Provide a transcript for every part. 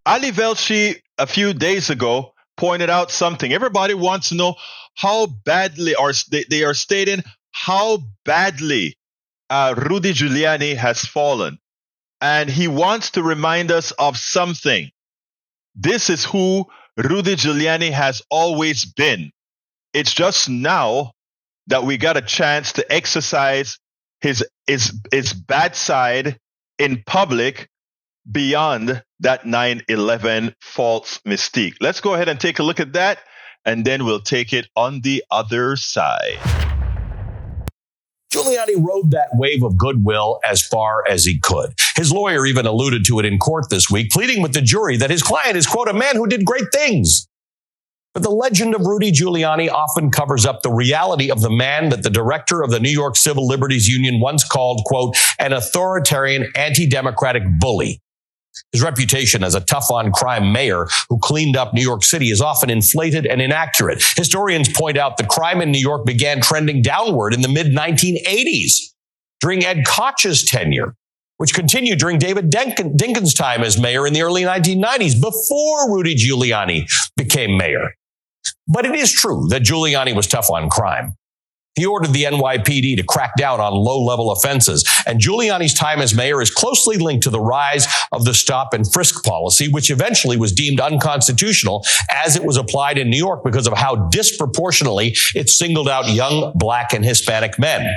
Ali Velshi a few days ago pointed out something. Everybody wants to know how badly, or they are stating how badly Rudy Giuliani has fallen. And he wants to remind us of something. This is who Rudy Giuliani has always been. It's just now that we got a chance to exercise his bad side in public beyond that 9/11 false mystique. Let's go ahead and take a look at that, and then we'll take it on the other side. Giuliani rode that wave of goodwill as far as he could. His lawyer even alluded to it in court this week, pleading with the jury that his client is, quote, a man who did great things. But the legend of Rudy Giuliani often covers up the reality of the man that the director of the New York Civil Liberties Union once called, quote, an authoritarian, anti-democratic bully. His reputation as a tough-on-crime mayor who cleaned up New York City is often inflated and inaccurate. Historians point out that crime in New York began trending downward in the mid-1980s during Ed Koch's tenure, which continued during David Dinkins' time as mayor in the early 1990s, before Rudy Giuliani became mayor. But it is true that Giuliani was tough on crime. He ordered the NYPD to crack down on low-level offenses, and Giuliani's time as mayor is closely linked to the rise of the stop and frisk policy, which eventually was deemed unconstitutional as it was applied in New York because of how disproportionately it singled out young Black and Hispanic men.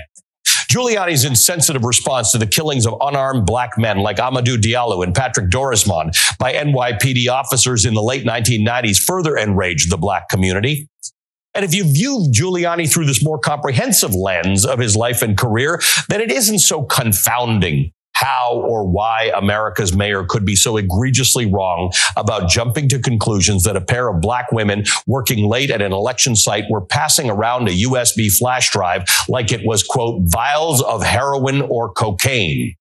Giuliani's insensitive response to the killings of unarmed Black men like Amadou Diallo and Patrick Dorismond by NYPD officers in the late 1990s further enraged the Black community. And if you view Giuliani through this more comprehensive lens of his life and career, then it isn't so confounding how or why America's mayor could be so egregiously wrong about jumping to conclusions that a pair of Black women working late at an election site were passing around a USB flash drive like it was, quote, vials of heroin or cocaine.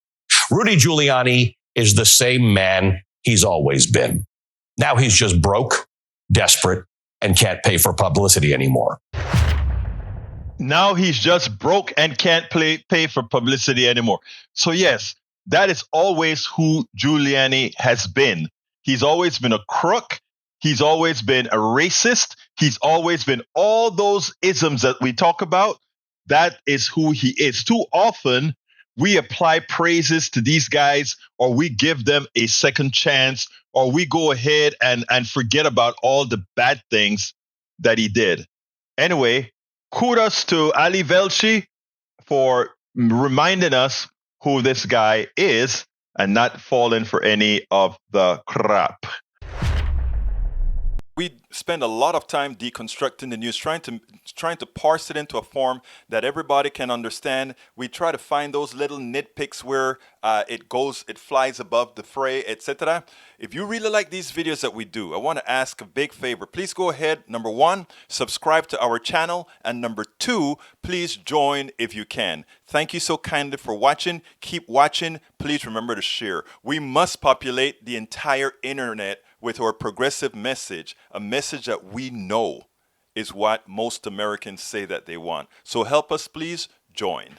Rudy Giuliani is the same man he's always been. Now he's just broke, desperate, and can't pay for publicity anymore. Now he's just broke and can't pay for publicity anymore. So yes, that is always who Giuliani has been. He's always been a crook. He's always been a racist. He's always been all those isms that we talk about. That is who he is. Too often we apply praises to these guys, or we give them a second chance, or we go ahead and forget about all the bad things that he did. Anyway, kudos to Ali Velshi for reminding us who this guy is and not falling for any of the crap. We spend a lot of time deconstructing the news, trying to parse it into a form that everybody can understand. We try to find those little nitpicks where it flies above the fray, etc. If you really like these videos that we do, I want to ask a big favor. Please go ahead. Number one, subscribe to our channel. And number two, please join if you can. Thank you so kindly for watching. Keep watching. Please remember to share. We must populate the entire internet with our progressive message, a message that we know is what most Americans say that they want. So help us, please join.